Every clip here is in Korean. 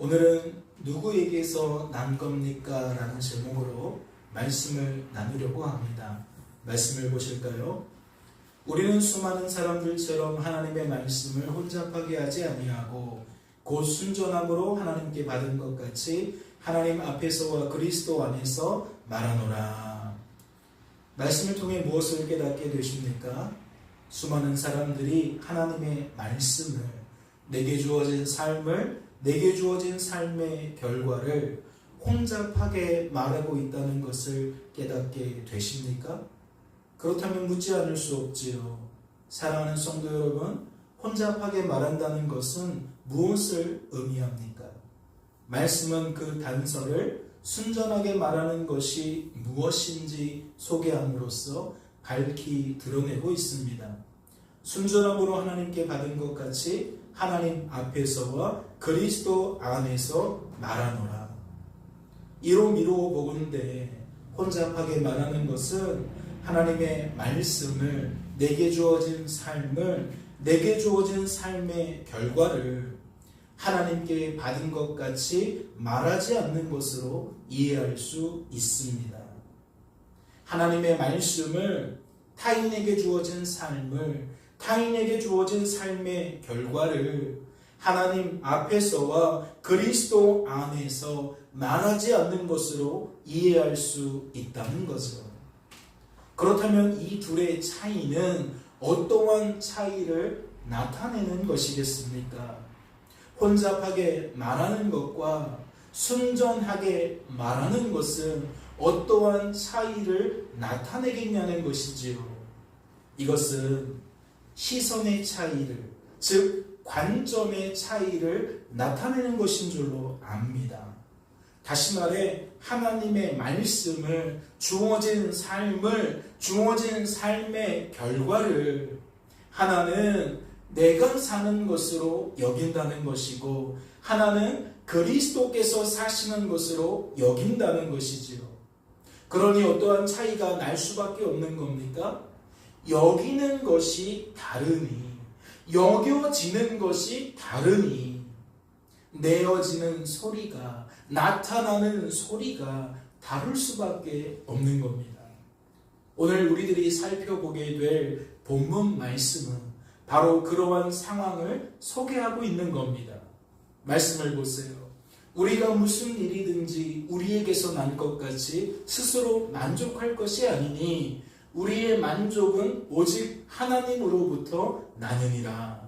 오늘은 누구에게서 난 겁니까? 라는 제목으로 말씀을 나누려고 합니다. 말씀을 보실까요? 우리는 수많은 사람들처럼 하나님의 말씀을 혼잡하게 하지 아니하고 곧 순전함으로 하나님께 받은 것 같이 하나님 앞에서와 그리스도 안에서 말하노라. 말씀을 통해 무엇을 깨닫게 되십니까? 수많은 사람들이 하나님의 말씀을, 내게 주어진 삶의 결과를 혼잡하게 말하고 있다는 것을 깨닫게 되십니까? 그렇다면 묻지 않을 수 없지요. 사랑하는 성도 여러분, 혼잡하게 말한다는 것은 무엇을 의미합니까? 말씀은 그 단서를 순전하게 말하는 것이 무엇인지 소개함으로써 밝히 드러내고 있습니다. 순전함으로 하나님께 받은 것 같이 하나님 앞에서와 그리스도 안에서 말하노라. 이로 보건대 혼잡하게 말하는 것은 하나님의 말씀을, 내게 주어진 삶의 결과를 하나님께 받은 것 같이 말하지 않는 것으로 이해할 수 있습니다. 하나님의 말씀을, 타인에게 주어진 삶의 결과를 하나님 앞에서와 그리스도 안에서 말하지 않는 것으로 이해할 수 있다는 거죠. 그렇다면 이 둘의 차이는 어떠한 차이를 나타내는 것이겠습니까? 혼잡하게 말하는 것과 순전하게 말하는 것은 어떠한 차이를 나타내겠냐는 것이지요. 이것은 시선의 차이를, 즉 관점의 차이를 나타내는 것인 줄로 압니다. 다시 말해 하나님의 말씀을, 주어진 삶의 결과를 하나는 내가 사는 것으로 여긴다는 것이고, 하나는 그리스도께서 사시는 것으로 여긴다는 것이지요. 그러니 어떠한 차이가 날 수밖에 없는 겁니까? 여기는 것이 다르니, 여겨지는 것이 다르니, 내어지는 소리가, 나타나는 소리가 다를 수밖에 없는 겁니다. 오늘 우리들이 살펴보게 될 본문 말씀은 바로 그러한 상황을 소개하고 있는 겁니다. 말씀을 보세요. 우리가 무슨 일이든지 우리에게서 난 것 같이 스스로 만족할 것이 아니니 우리의 만족은 오직 하나님으로부터 나느니라.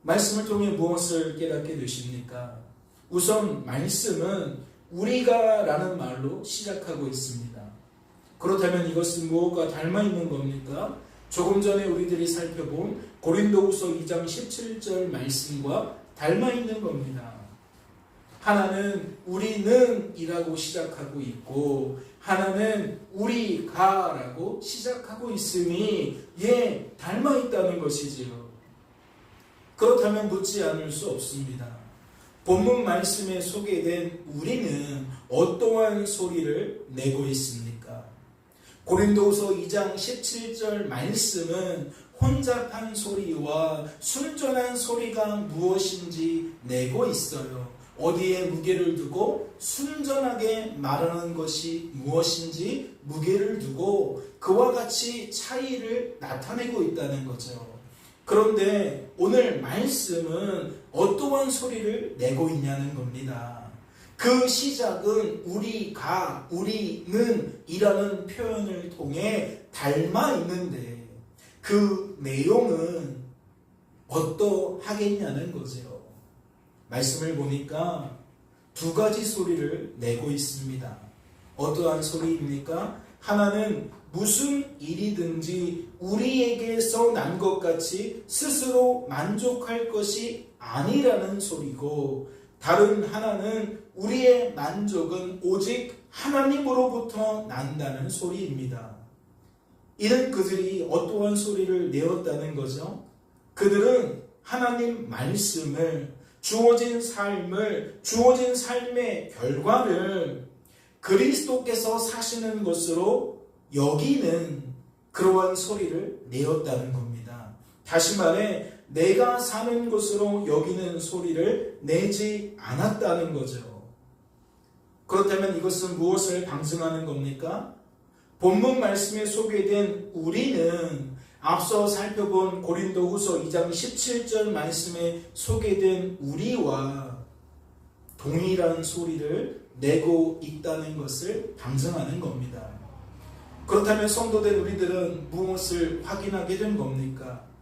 말씀을 통해 무엇을 깨닫게 되십니까? 우선 말씀은 우리가 라는 말로 시작하고 있습니다. 그렇다면 이것은 무엇과 닮아 있는 겁니까? 조금 전에 우리들이 살펴본 고린도후서 2장 17절 말씀과 닮아 있는 겁니다. 하나는 우리는 이라고 시작하고 있고, 하나는 우리가 라고 시작하고 있으니 닮아 있다는 것이지요. 그렇다면 묻지 않을 수 없습니다. 본문 말씀에 소개된 우리는 어떠한 소리를 내고 있습니까? 고린도후서 2장 17절 말씀은 혼잡한 소리와 순전한 소리가 무엇인지 내고 있어요. 어디에 무게를 두고 순전하게 말하는 것이 무엇인지 무게를 두고 그와 같이 차이를 나타내고 있다는 거죠. 그런데 오늘 말씀은 어떠한 소리를 내고 있냐는 겁니다. 그 시작은 우리가, 우리는 이라는 표현을 통해 닮아 있는데 그 내용은 어떠하겠냐는 거죠. 말씀을 보니까 두 가지 소리를 내고 있습니다. 어떠한 소리입니까? 하나는 무슨 일이든지 우리에게서 난 것 같이 스스로 만족할 것이 아니라는 소리고, 다른 하나는 우리의 만족은 오직 하나님으로부터 난다는 소리입니다. 이는 그들이 어떠한 소리를 내었다는 거죠? 그들은 하나님 말씀을, 주어진 삶의 결과를 그리스도께서 사시는 것으로 여기는 그러한 소리를 내었다는 겁니다. 다시 말해 내가 사는 것으로 여기는 소리를 내지 않았다는 거죠. 그렇다면 이것은 무엇을 방증하는 겁니까? 본문 말씀에 소개된 우리는 앞서 살펴본 고린도후서 2장 17절 말씀에 소개된 우리와 동일한 소리를 내고 있다는 것을 방증하는 겁니다. 그렇다면 성도된 우리들은 무엇을 확인하게 된 겁니까?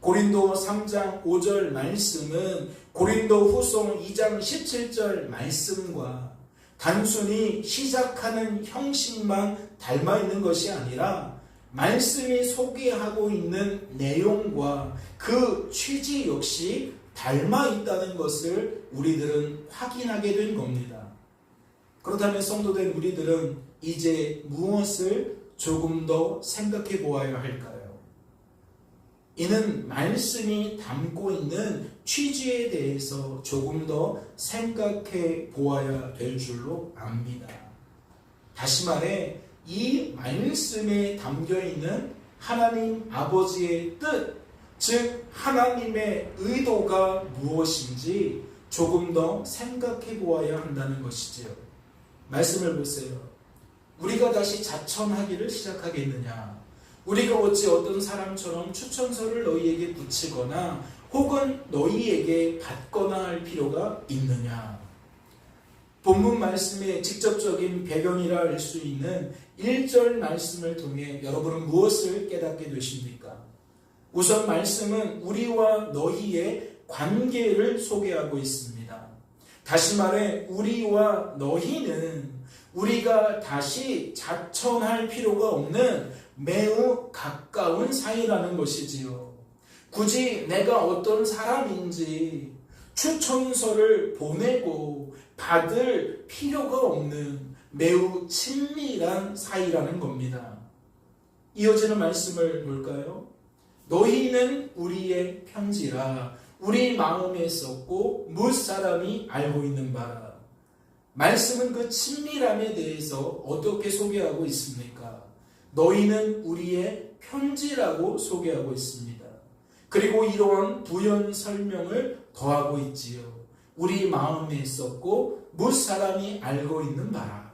고린도 3장 5절 말씀은 고린도후서 2장 17절 말씀과 단순히 시작하는 형식만 닮아 있는 것이 아니라 말씀이 소개하고 있는 내용과 그 취지 역시 닮아 있다는 것을 우리들은 확인하게 된 겁니다. 그렇다면 성도된 우리들은 이제 무엇을 조금 더 생각해 보아야 할까요? 이는 말씀이 담고 있는 취지에 대해서 조금 더 생각해 보아야 될 줄로 압니다. 다시 말해 이 말씀에 담겨 있는 하나님 아버지의 뜻, 즉 하나님의 의도가 무엇인지 조금 더 생각해 보아야 한다는 것이지요. 말씀을 보세요. 우리가 다시 자천하기를 시작하겠느냐? 우리가 어찌 어떤 사람처럼 추천서를 너희에게 붙이거나 혹은 너희에게 받거나 할 필요가 있느냐? 본문 말씀의 직접적인 배경이라 할 수 있는 1절 말씀을 통해 여러분은 무엇을 깨닫게 되십니까? 우선 말씀은 우리와 너희의 관계를 소개하고 있습니다. 다시 말해 우리와 너희는 우리가 다시 자천할 필요가 없는 매우 가까운 사이라는 것이지요. 굳이 내가 어떤 사람인지 추천서를 보내고 받을 필요가 없는 매우 친밀한 사이라는 겁니다. 이어지는 말씀을 볼까요? 너희는 우리의 편지라 우리 마음에 썼고 무사람이 알고 있는 바라. 말씀은 그 친밀함에 대해서 어떻게 소개하고 있습니까? 너희는 우리의 편지라고 소개하고 있습니다. 그리고 이러한 부연 설명을 더하고 있지요. 우리 마음에 있었고 무사람이 알고 있는 바라.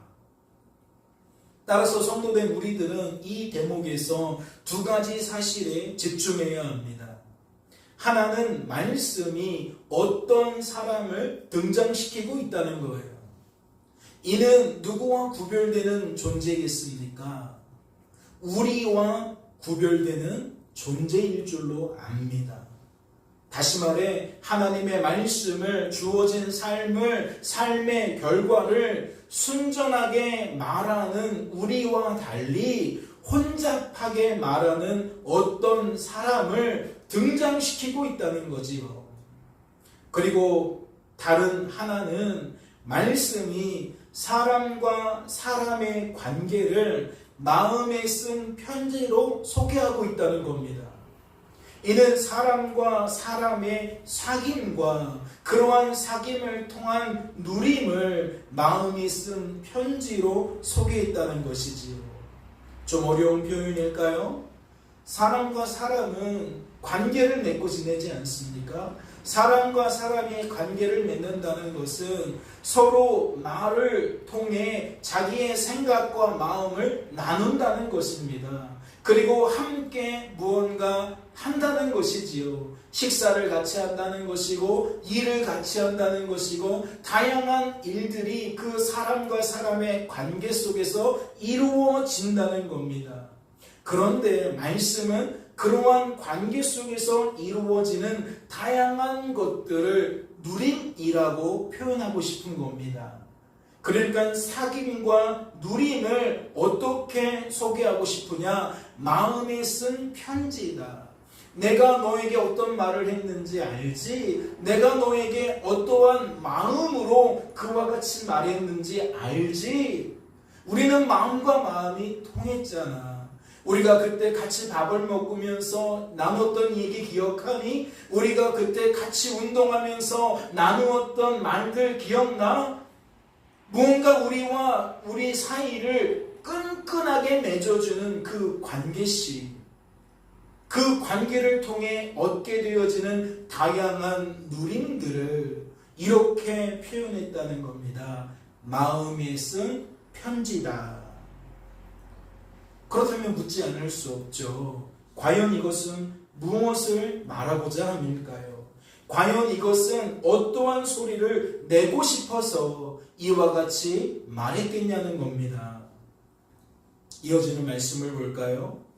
따라서 성도된 우리들은 이 대목에서 두 가지 사실에 집중해야 합니다. 하나는 말씀이 어떤 사람을 등장시키고 있다는 거예요. 이는 누구와 구별되는 존재겠습니까? 우리와 구별되는 존재일 줄로 압니다. 다시 말해 하나님의 말씀을 주어진 삶의 결과를 순전하게 말하는 우리와 달리 혼잡하게 말하는 어떤 사람을 등장시키고 있다는 거지요. 그리고 다른 하나는 말씀이 사람과 사람의 관계를 마음에 쓴 편지로 소개하고 있다는 겁니다. 이는 사람과 사람의 사귐과 그러한 사귐을 통한 누림을 마음이 쓴 편지로 소개했다는 것이지요. 좀 어려운 표현일까요? 사람과 사람은 관계를 맺고 지내지 않습니까? 사람과 사람이 관계를 맺는다는 것은 서로 말을 통해 자기의 생각과 마음을 나눈다는 것입니다. 그리고 함께 무언가 한다는 것이지요. 식사를 같이 한다는 것이고 일을 같이 한다는 것이고 다양한 일들이 그 사람과 사람의 관계 속에서 이루어진다는 겁니다. 그런데 말씀은 그러한 관계 속에서 이루어지는 다양한 것들을 누림이라고 표현하고 싶은 겁니다. 그러니까 사귐과 누림을 어떻게 소개하고 싶으냐? 마음에 쓴 편지다. 내가 너에게 어떤 말을 했는지 알지? 내가 너에게 어떠한 마음으로 그와 같이 말했는지 알지? 우리는 마음과 마음이 통했잖아. 우리가 그때 같이 밥을 먹으면서 나눴던 얘기 기억하니? 우리가 그때 같이 운동하면서 나누었던 말들 기억나? 무언가 우리와 우리 사이를 끈끈하게 맺어주는 그 관계시. 그 관계를 통해 얻게 되어지는 다양한 누림들을 이렇게 표현했다는 겁니다. 마음에 쓴 편지다. 그렇다면 묻지 않을 수 없죠. 과연 이것은 무엇을 말하고자 함일까요? 과연 이것은 어떠한 소리를 내고 싶어서 이와 같이 말했겠냐는 겁니다. 이어지는 말씀을 볼까요?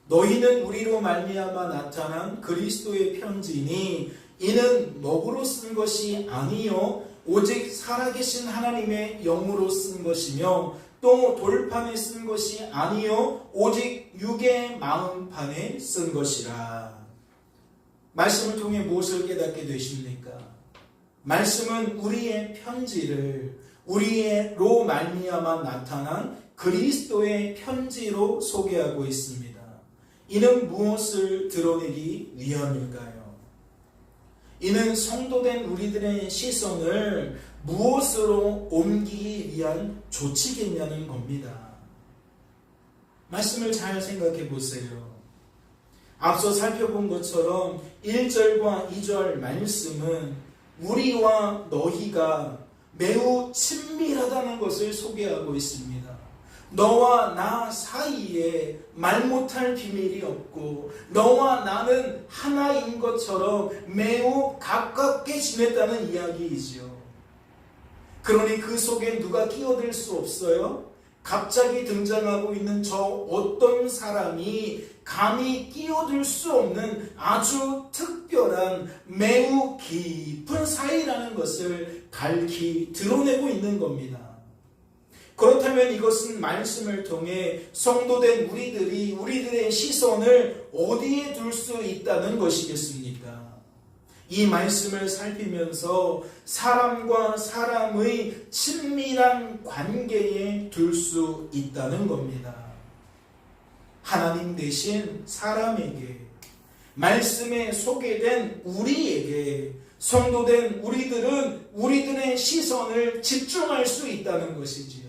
너희는 우리로 말미암아 나타난 그리스도의 편지니 이는 먹으로 쓴 것이 아니요 오직 살아계신 하나님의 영으로 쓴 것이며 또 돌판에 쓴 것이 아니요 오직 육의 마음판에 쓴 것이라. 말씀을 통해 무엇을 깨닫게 되십니까? 말씀은 우리의 편지를 우리로 말미암아 나타난 그리스도의 편지로 소개하고 있습니다. 이는 무엇을 드러내기 위함일까요? 이는 성도된 우리들의 시선을 무엇으로 옮기기 위한 조치겠냐는 겁니다. 말씀을 잘 생각해 보세요. 앞서 살펴본 것처럼 1절과 2절 말씀은 우리와 너희가 매우 친밀하다는 것을 소개하고 있습니다. 너와 나 사이에 말 못할 비밀이 없고 너와 나는 하나인 것처럼 매우 가깝게 지냈다는 이야기이지요. 그러니 그 속에 누가 끼어들 수 없어요? 갑자기 등장하고 있는 저 어떤 사람이 감히 끼어들 수 없는 아주 특별한 매우 깊은 사이라는 것을 갈기 드러내고 있는 겁니다. 그렇다면 이것은 말씀을 통해 성도된 우리들의 시선을 어디에 둘 수 있다는 것이겠습니까? 이 말씀을 살피면서 사람과 사람의 친밀한 관계에 둘 수 있다는 겁니다. 하나님 대신 사람에게, 말씀에 소개된 우리에게, 성도된 우리들은 우리들의 시선을 집중할 수 있다는 것이지요.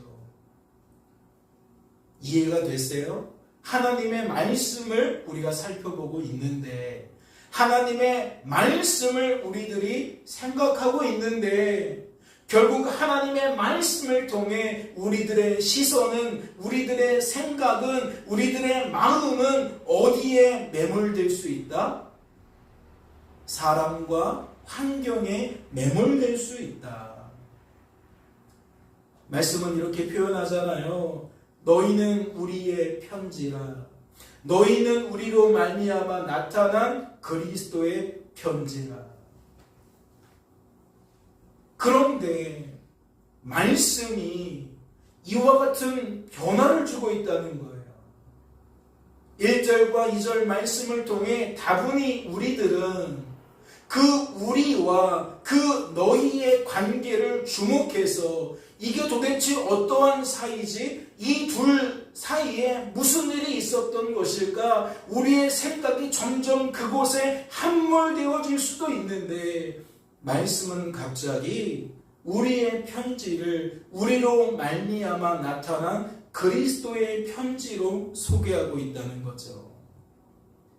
이해가 됐어요? 하나님의 말씀을 우리가 살펴보고 있는데, 하나님의 말씀을 우리들이 생각하고 있는데, 결국 하나님의 말씀을 통해 우리들의 시선은, 우리들의 생각은, 우리들의 마음은 어디에 매몰될 수 있다? 사람과 환경에 매몰될 수 있다. 말씀은 이렇게 표현하잖아요. 너희는 우리의 편지라. 너희는 우리로 말미암아 나타난 그리스도의 편지라. 그런데 말씀이 이와 같은 변화를 주고 있다는 거예요. 1절과 2절 말씀을 통해 다분히 우리들은 그 우리와 그 너희의 관계를 주목해서 이게 도대체 어떠한 사이지? 이 둘 사이에 무슨 일이 있었던 것일까? 우리의 생각이 점점 그곳에 함몰되어질 수도 있는데, 말씀은 갑자기 우리의 편지를 우리로 말미암아 나타난 그리스도의 편지로 소개하고 있다는 거죠.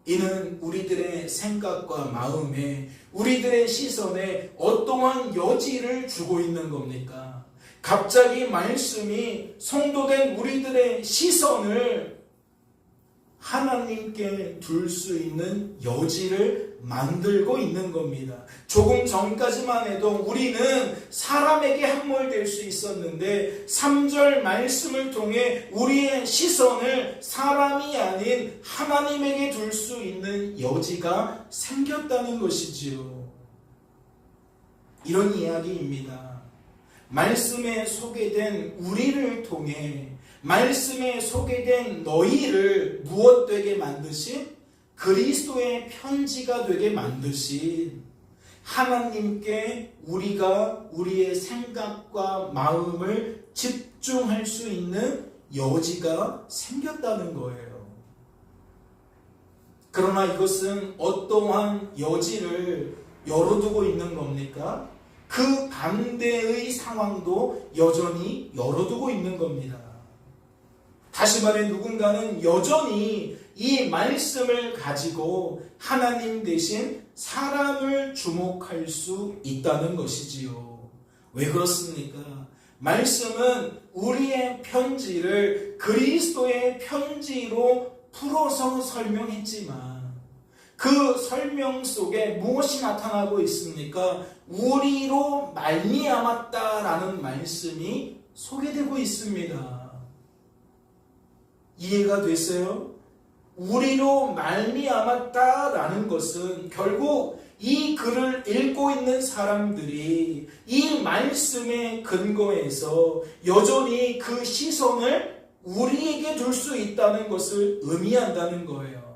이는 우리들의 생각과 마음에, 우리들의 시선에 어떠한 여지를 주고 있는 겁니까? 갑자기 말씀이 성도된 우리들의 시선을 하나님께 둘 수 있는 여지를 만들고 있는 겁니다. 조금 전까지만 해도 우리는 사람에게 함몰될 수 있었는데 3절 말씀을 통해 우리의 시선을 사람이 아닌 하나님에게 둘 수 있는 여지가 생겼다는 것이지요. 이런 이야기입니다. 말씀에 소개된 우리를 통해 말씀에 소개된 너희를 무엇 되게 만드신? 그리스도의 편지가 되게 만드신 하나님께 우리가 우리의 생각과 마음을 집중할 수 있는 여지가 생겼다는 거예요. 그러나 이것은 어떠한 여지를 열어두고 있는 겁니까? 그 반대의 상황도 여전히 열어두고 있는 겁니다. 다시 말해 누군가는 여전히 이 말씀을 가지고 하나님 대신 사람을 주목할 수 있다는 것이지요. 왜 그렇습니까? 말씀은 우리의 편지를 그리스도의 편지로 풀어서 설명했지만 그 설명 속에 무엇이 나타나고 있습니까? 우리로 말미암았다라는 말씀이 소개되고 있습니다. 이해가 됐어요? 우리로 말미암았다라는 것은 결국 이 글을 읽고 있는 사람들이 이 말씀의 근거에서 여전히 그 시선을 우리에게 둘 수 있다는 것을 의미한다는 거예요.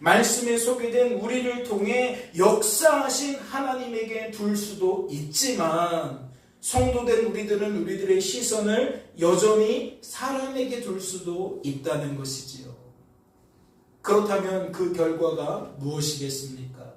말씀에 소개된 우리를 통해 역사하신 하나님에게 둘 수도 있지만 성도된 우리들은 우리들의 시선을 여전히 사람에게 둘 수도 있다는 것이지요. 그렇다면 그 결과가 무엇이겠습니까?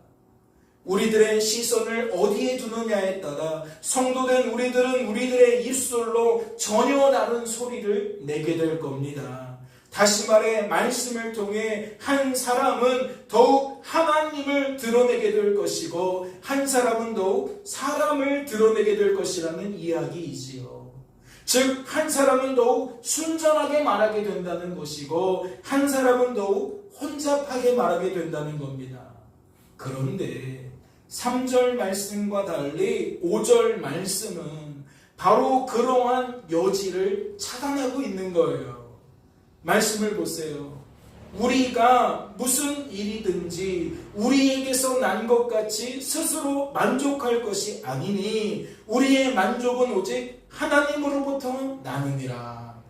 우리들의 시선을 어디에 두느냐에 따라 성도된 우리들은 우리들의 입술로 전혀 다른 소리를 내게 될 겁니다. 다시 말해 말씀을 통해 한 사람은 더욱 하나님을 드러내게 될 것이고 한 사람은 더욱 사람을 드러내게 될 것이라는 이야기이지요. 즉 한 사람은 더욱 순전하게 말하게 된다는 것이고 한 사람은 더욱 혼잡하게 말하게 된다는 겁니다. 그런데 3절 말씀과 달리 5절 말씀은 바로 그러한 여지를 차단하고 있는 거예요. 말씀을 보세요. 우리가 무슨 일이든지 우리에게서 난 것 같이 스스로 만족할 것이 아니니 우리의 만족은 오직 하나님으로부터 나느니라.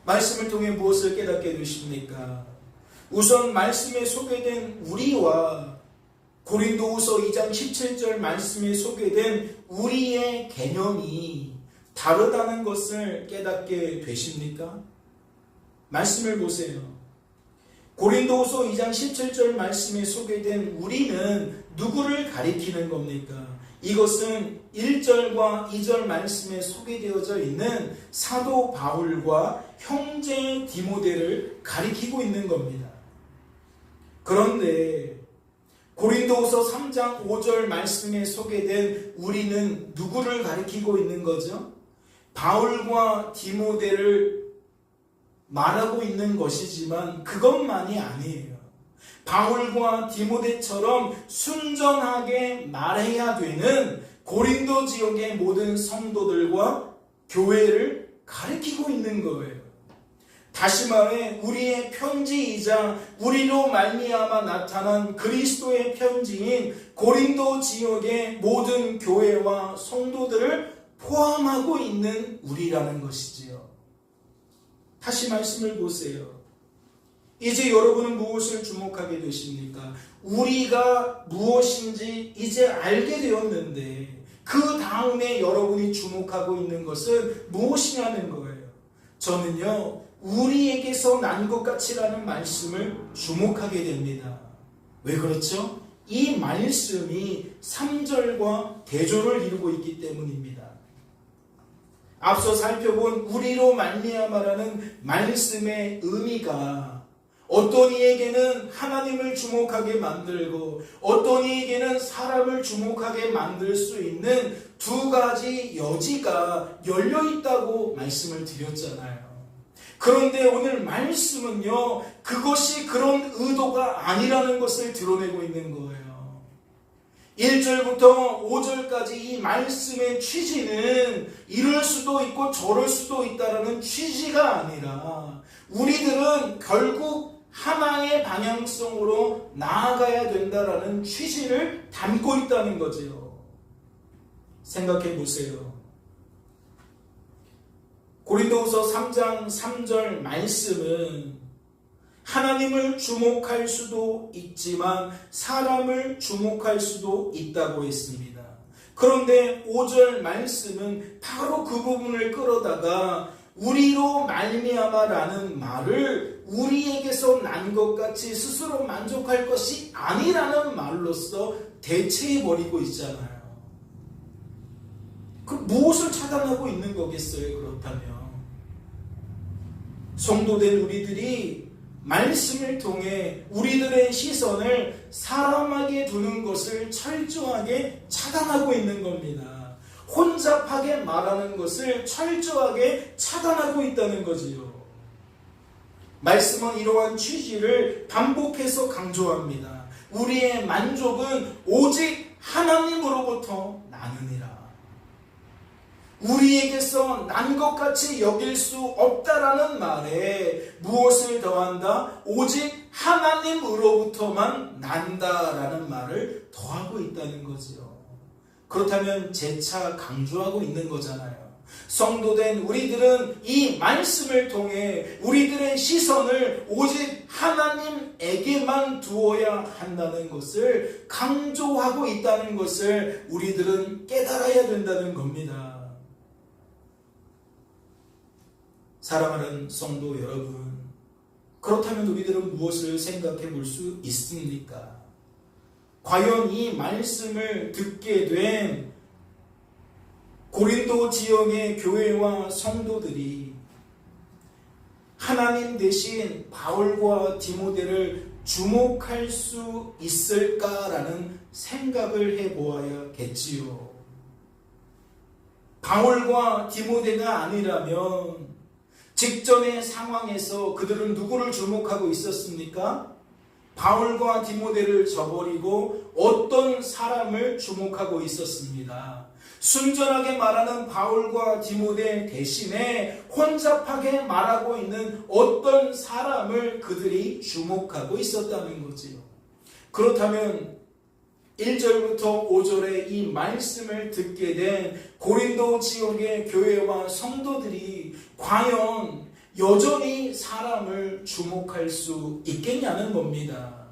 말씀을 통해 무엇을 깨닫게 되십니까? 우선 말씀에 소개된 우리와 고린도후서 2장 17절 말씀에 소개된 우리의 개념이 다르다는 것을 깨닫게 되십니까? 말씀을 보세요. 고린도후서 2장 17절 말씀에 소개된 우리는 누구를 가리키는 겁니까? 이것은 1절과 2절 말씀에 소개되어져 있는 사도 바울과 형제 디모데를 가리키고 있는 겁니다. 그런데 고린도후서 3장 5절 말씀에 소개된 우리는 누구를 가리키고 있는 거죠? 바울과 디모데를 말하고 있는 것이지만 그것만이 아니에요. 바울과 디모데처럼 순전하게 말해야 되는 고린도 지역의 모든 성도들과 교회를 가리키고 있는 거예요. 다시 말해 우리의 편지이자 우리로 말미암아 나타난 그리스도의 편지인 고린도 지역의 모든 교회와 성도들을 포함하고 있는 우리라는 것이지요. 다시 말씀을 보세요. 이제 여러분은 무엇을 주목하게 되십니까? 우리가 무엇인지 이제 알게 되었는데 그 다음에 여러분이 주목하고 있는 것은 무엇이냐는 거예요. 저는요, 우리에게서 난 것 같이라는 말씀을 주목하게 됩니다. 왜 그렇죠? 이 말씀이 3절과 대조를 이루고 있기 때문입니다. 앞서 살펴본 우리로 말미암아라는 말씀의 의미가 어떤 이에게는 하나님을 주목하게 만들고 어떤 이에게는 사람을 주목하게 만들 수 있는 두 가지 여지가 열려있다고 말씀을 드렸잖아요. 그런데 오늘 말씀은요, 그것이 그런 의도가 아니라는 것을 드러내고 있는 거예요. 1절부터 5절까지 이 말씀의 취지는 이럴 수도 있고 저럴 수도 있다라는 취지가 아니라 우리들은 결국 하나의 방향성으로 나아가야 된다라는 취지를 담고 있다는 거죠. 생각해 보세요. 고린도후서 3장 3절 말씀은 하나님을 주목할 수도 있지만 사람을 주목할 수도 있다고 했습니다. 그런데 5절 말씀은 바로 그 부분을 끌어다가 우리로 말미암아라는 말을 우리에게서 난 것 같이 스스로 만족할 것이 아니라는 말로써 대체해버리고 있잖아요. 그 무엇을 차단하고 있는 거겠어요? 그렇다면 성도된 우리들이 말씀을 통해 우리들의 시선을 사람에게 두는 것을 철저하게 차단하고 있는 겁니다. 혼잡하게 말하는 것을 철저하게 차단하고 있다는 거지요. 말씀은 이러한 취지를 반복해서 강조합니다. 우리의 만족은 오직 하나님으로부터 나느니라. 우리에게서 난 것 같이 여길 수 없다라는 말에 무엇을 더한다? 오직 하나님으로부터만 난다라는 말을 더하고 있다는 거지요. 그렇다면 재차 강조하고 있는 거잖아요. 성도된 우리들은 이 말씀을 통해 우리들의 시선을 오직 하나님에게만 두어야 한다는 것을 강조하고 있다는 것을 우리들은 깨달아야 된다는 겁니다. 사랑하는 성도 여러분, 그렇다면 우리들은 무엇을 생각해 볼 수 있습니까? 과연 이 말씀을 듣게 된 고린도 지역의 교회와 성도들이 하나님 대신 바울과 디모데를 주목할 수 있을까라는 생각을 해보아야겠지요. 바울과 디모데가 아니라면 직전의 상황에서 그들은 누구를 주목하고 있었습니까? 바울과 디모데를 저버리고 어떤 사람을 주목하고 있었습니다. 순전하게 말하는 바울과 디모데 대신에 혼잡하게 말하고 있는 어떤 사람을 그들이 주목하고 있었다는 거지요. 그렇다면 1절부터 5절의 이 말씀을 듣게 된 고린도 지역의 교회와 성도들이 과연 여전히 사람을 주목할 수 있겠냐는 겁니다.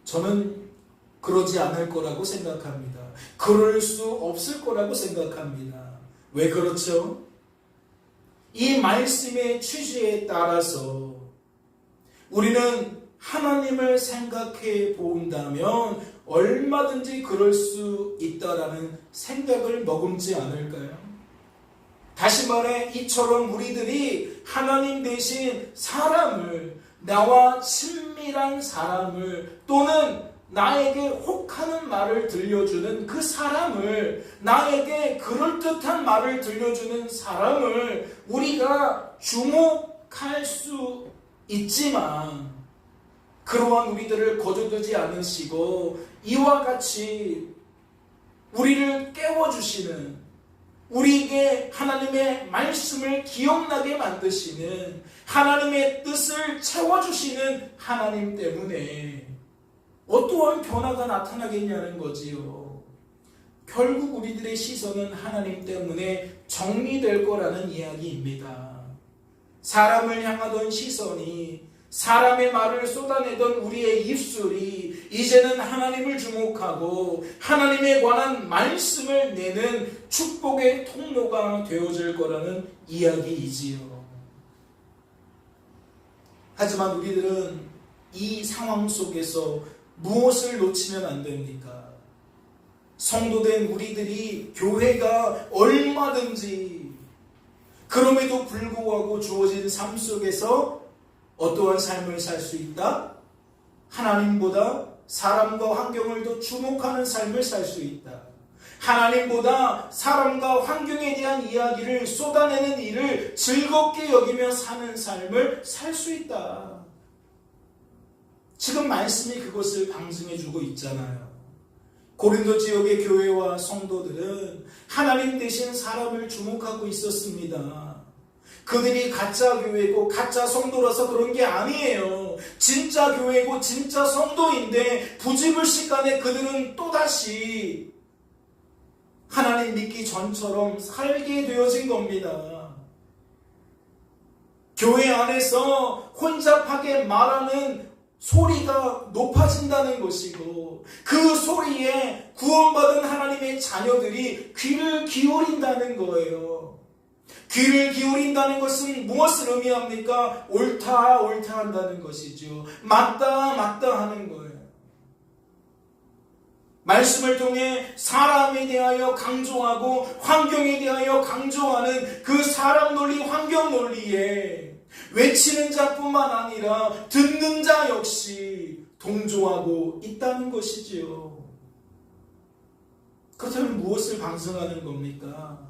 저는 그러지 않을 거라고 생각합니다. 그럴 수 없을 거라고 생각합니다. 왜 그렇죠? 이 말씀의 취지에 따라서 우리는 하나님을 생각해 본다면 얼마든지 그럴 수 있다라는 생각을 머금지 않을까요? 다시 말해 이처럼 우리들이 하나님 대신 사람을, 나와 친밀한 사람을, 또는 나에게 혹하는 말을 들려주는 그 사람을, 나에게 그럴듯한 말을 들려주는 사람을 우리가 주목할 수 있지만 그러한 우리들을 거둬두지 않으시고 이와 같이 우리를 깨워주시는, 우리에게 하나님의 말씀을 기억나게 만드시는, 하나님의 뜻을 채워주시는 하나님 때문에 어떠한 변화가 나타나겠냐는 거지요. 결국 우리들의 시선은 하나님 때문에 정리될 거라는 이야기입니다. 사람을 향하던 시선이, 사람의 말을 쏟아내던 우리의 입술이 이제는 하나님을 주목하고 하나님에 관한 말씀을 내는 축복의 통로가 되어질 거라는 이야기이지요. 하지만 우리들은 이 상황 속에서 무엇을 놓치면 안 됩니까? 성도된 우리들이, 교회가 얼마든지 그럼에도 불구하고 주어진 삶 속에서 어떠한 삶을 살 수 있다? 하나님보다 사람과 환경을 더 주목하는 삶을 살 수 있다. 하나님보다 사람과 환경에 대한 이야기를 쏟아내는 일을 즐겁게 여기며 사는 삶을 살 수 있다. 지금 말씀이 그것을 방증해주고 있잖아요. 고린도 지역의 교회와 성도들은 하나님 대신 사람을 주목하고 있었습니다. 그들이 가짜 교회고 가짜 성도라서 그런 게 아니에요. 진짜 교회고 진짜 성도인데 부지불식간에 그들은 또다시 하나님 믿기 전처럼 살게 되어진 겁니다. 교회 안에서 혼잡하게 말하는 소리가 높아진다는 것이고, 그 소리에 구원받은 하나님의 자녀들이 귀를 기울인다는 거예요. 귀를 기울인다는 것은 무엇을 의미합니까? 옳다 옳다 한다는 것이죠. 맞다 맞다 하는 거예요. 말씀을 통해 사람에 대하여 강조하고 환경에 대하여 강조하는 그 사람 논리, 환경 논리에 외치는 자뿐만 아니라 듣는 자 역시 동조하고 있다는 것이지요. 그렇다면 무엇을 방송하는 겁니까?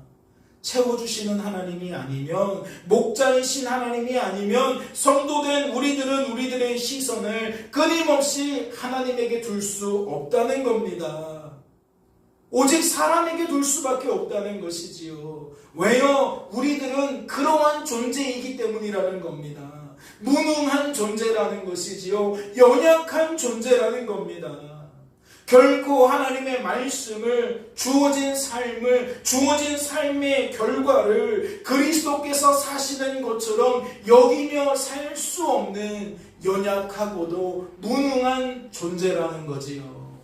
채워주시는 하나님이 아니면, 목자이신 하나님이 아니면 성도된 우리들은 우리들의 시선을 끊임없이 하나님에게 둘 수 없다는 겁니다. 오직 사람에게 둘 수밖에 없다는 것이지요. 왜요? 우리들은 그러한 존재이기 때문이라는 겁니다. 무능한 존재라는 것이지요. 연약한 존재라는 겁니다. 결코 하나님의 말씀을, 주어진 삶의 결과를 그리스도께서 사시는 것처럼 여기며 살 수 없는 연약하고도 무능한 존재라는 거지요.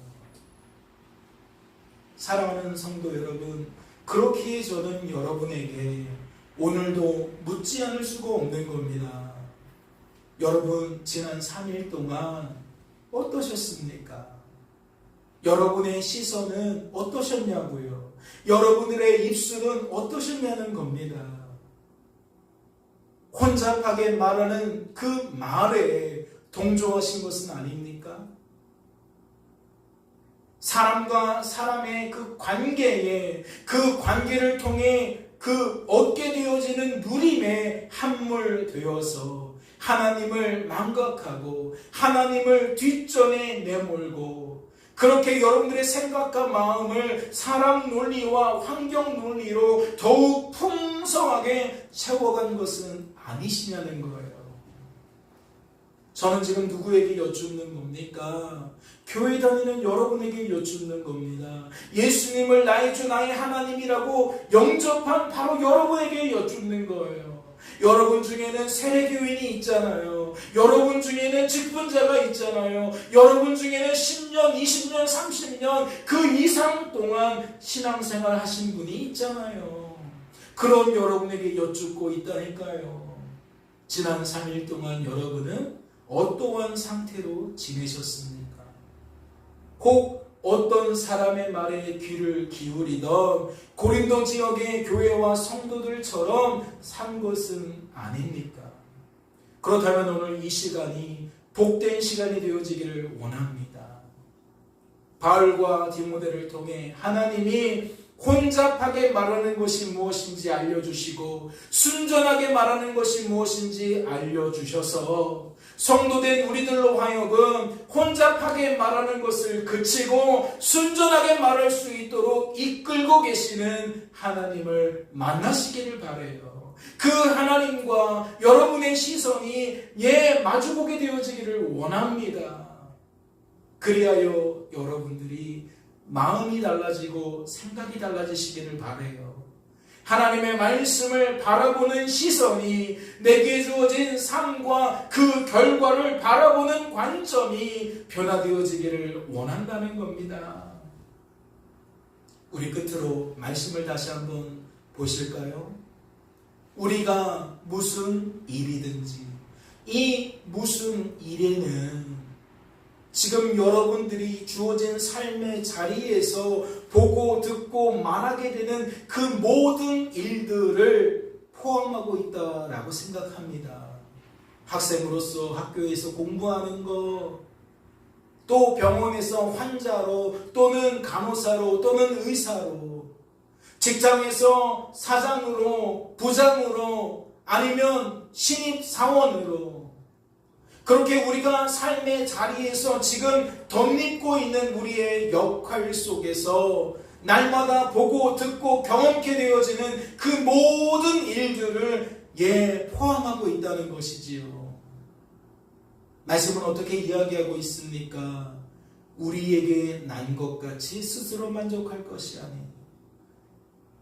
사랑하는 성도 여러분, 그렇기에 저는 여러분에게 오늘도 묻지 않을 수가 없는 겁니다. 여러분, 지난 3일 동안 어떠셨습니까? 여러분의 시선은 어떠셨냐고요? 여러분들의 입술은 어떠셨냐는 겁니다. 혼잡하게 말하는 그 말에 동조하신 것은 아닙니까? 사람과 사람의 그 관계에, 그 관계를 통해 그 얻게 되어지는 누림에 함몰되어서 하나님을 망각하고 하나님을 뒷전에 내몰고 그렇게 여러분들의 생각과 마음을 사람 논리와 환경 논리로 더욱 풍성하게 채워간 것은 아니시냐는 거예요. 저는 지금 누구에게 여쭙는 겁니까? 교회 다니는 여러분에게 여쭙는 겁니다. 예수님을 나의 주 나의 하나님이라고 영접한 바로 여러분에게 여쭙는 거예요. 여러분 중에는 세례교인이 있잖아요. 여러분 중에는 직분자가 있잖아요. 여러분 중에는 10년, 20년, 30년 그 이상 동안 신앙생활 하신 분이 있잖아요. 그런 여러분에게 여쭙고 있다니까요. 지난 3일 동안 여러분은 어떠한 상태로 지내셨습니까? 혹 어떤 사람의 말에 귀를 기울이던 고린도 지역의 교회와 성도들처럼 산 것은 아닙니까? 그렇다면 오늘 이 시간이 복된 시간이 되어지기를 원합니다. 바울과 디모데를 통해 하나님이 혼잡하게 말하는 것이 무엇인지 알려주시고 순전하게 말하는 것이 무엇인지 알려주셔서 성도된 우리들로 하여금 혼잡하게 말하는 것을 그치고 순전하게 말할 수 있도록 이끌고 계시는 하나님을 만나시기를 바라요. 그 하나님과 여러분의 시선이 마주보게 되어지기를 원합니다. 그리하여 여러분들이 마음이 달라지고 생각이 달라지시기를 바라요. 하나님의 말씀을 바라보는 시선이 내게 주어진 삶과 그 결과를 바라보는 관점이 변화되어지기를 원한다는 겁니다. 우리 끝으로 말씀을 다시 한번 보실까요? 우리가 무슨 일이든지 이 무슨 일에는 지금 여러분들이 주어진 삶의 자리에서 보고 듣고 말하게 되는 그 모든 일들을 포함하고 있다라고 생각합니다. 학생으로서 학교에서 공부하는 것, 또 병원에서 환자로 또는 간호사로 또는 의사로, 직장에서 사장으로 부장으로 아니면 신입사원으로 그렇게 우리가 삶의 자리에서 지금 덧입고 있는 우리의 역할 속에서 날마다 보고 듣고 경험케 되어지는 그 모든 일들을 포함하고 있다는 것이지요. 말씀은 어떻게 이야기하고 있습니까? 우리에게 난 것 같이 스스로 만족할 것이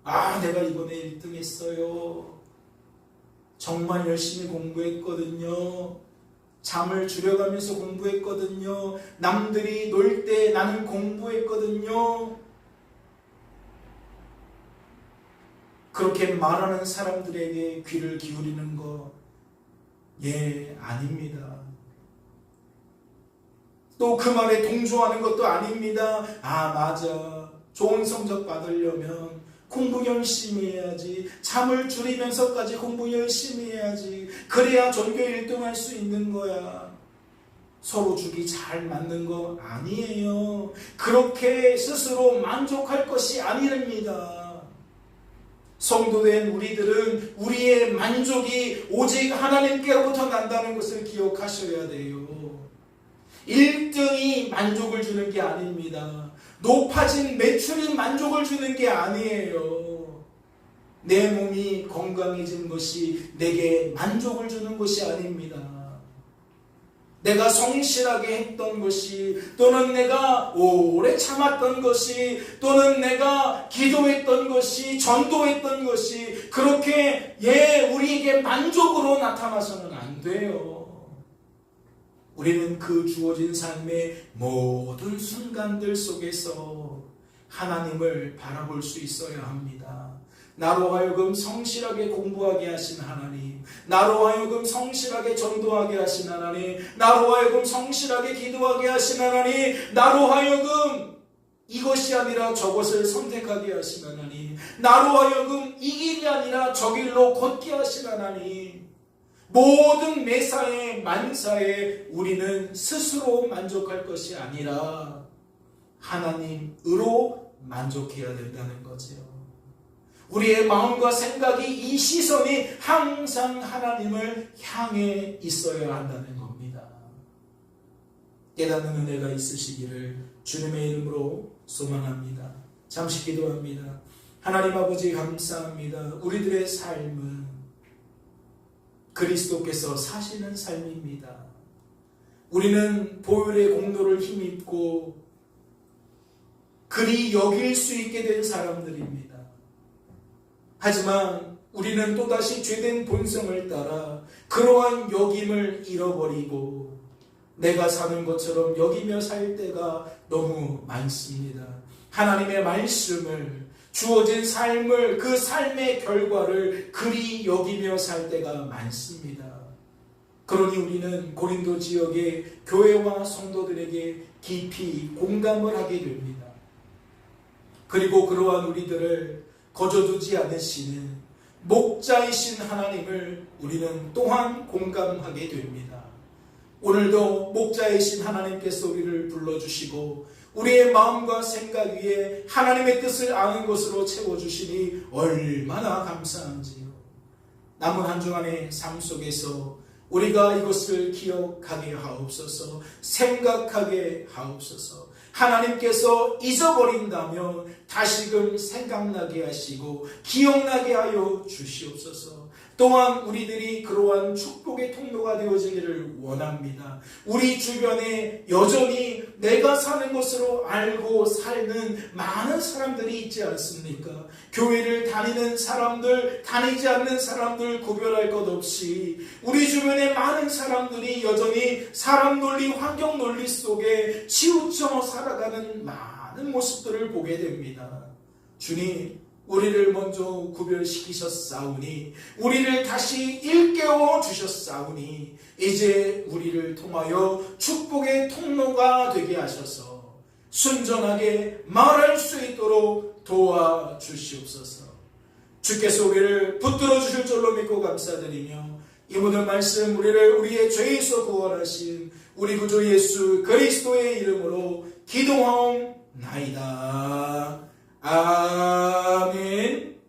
아니, 내가 이번에 1등 했어요. 정말 열심히 공부했거든요. 잠을 줄여가면서 공부했거든요. 남들이 놀 때 나는 공부했거든요. 그렇게 말하는 사람들에게 귀를 기울이는 거, 아닙니다. 또 그 말에 동조하는 것도 아닙니다. 맞아. 좋은 성적 받으려면 공부 열심히 해야지. 잠을 줄이면서까지 공부 열심히 해야지. 그래야 전교 1등 할 수 있는 거야. 서로 주기 잘 맞는 거 아니에요. 그렇게 스스로 만족할 것이 아니랍니다. 성도된 우리들은 우리의 만족이 오직 하나님께로부터 난다는 것을 기억하셔야 돼요. 1등이 만족을 주는 게 아닙니다. 높아진 매출이 만족을 주는 게 아니에요. 내 몸이 건강해진 것이 내게 만족을 주는 것이 아닙니다. 내가 성실하게 했던 것이, 또는 내가 오래 참았던 것이, 또는 내가 기도했던 것이, 전도했던 것이 그렇게 우리에게 만족으로 나타나서는 안 돼요. 우리는 그 주어진 삶의 모든 순간들 속에서 하나님을 바라볼 수 있어야 합니다. 나로 하여금 성실하게 공부하게 하신 하나님, 나로 하여금 성실하게 전도하게 하신 하나님, 나로 하여금 성실하게 기도하게 하신 하나님, 나로 하여금 이것이 아니라 저것을 선택하게 하신 하나님, 나로 하여금 이 길이 아니라 저 길로 걷게 하신 하나님, 모든 매사에 만사에 우리는 스스로 만족할 것이 아니라 하나님으로 만족해야 된다는 거죠. 우리의 마음과 생각이, 이 시선이 항상 하나님을 향해 있어야 한다는 겁니다. 깨닫는 은혜가 있으시기를 주님의 이름으로 소망합니다. 잠시 기도합니다. 하나님 아버지 감사합니다. 우리들의 삶은 그리스도께서 사시는 삶입니다. 우리는 보혈의 공로를 힘입고 그리 여길 수 있게 된 사람들입니다. 하지만 우리는 또다시 죄된 본성을 따라 그러한 여김을 잃어버리고 내가 사는 것처럼 여기며 살 때가 너무 많습니다. 하나님의 말씀을, 주어진 삶을, 그 삶의 결과를 그리 여기며 살 때가 많습니다. 그러니 우리는 고린도 지역의 교회와 성도들에게 깊이 공감을 하게 됩니다. 그리고 그러한 우리들을 거저두지 않으시는 목자이신 하나님을 우리는 또한 공감하게 됩니다. 오늘도 목자이신 하나님께서 우리를 불러주시고 우리의 마음과 생각 위에 하나님의 뜻을 아는 것으로 채워주시니 얼마나 감사한지요. 남은 한 주간의 삶 속에서 우리가 이것을 기억하게 하옵소서, 생각하게 하옵소서. 하나님께서 잊어버린다면 다시금 생각나게 하시고 기억나게 하여 주시옵소서. 또한 우리들이 그러한 축복의 통로가 되어지기를 원합니다. 우리 주변에 여전히 내가 사는 것으로 알고 살는 많은 사람들이 있지 않습니까? 교회를 다니는 사람들, 다니지 않는 사람들 구별할 것 없이 우리 주변에 많은 사람들이 여전히 사람 논리, 환경 논리 속에 치우쳐 살아가는 많은 모습들을 보게 됩니다. 주님, 우리를 먼저 구별시키셨사오니, 우리를 다시 일깨워 주셨사오니, 이제 우리를 통하여 축복의 통로가 되게 하셔서 순전하게 말할 수 있도록 도와주시옵소서. 주께서 우리를 붙들어 주실 줄로 믿고 감사드리며, 이 모든 말씀 우리를 우리의 죄에서 구원하신 우리 구주 예수 그리스도의 이름으로 기도하옵나이다. 아멘.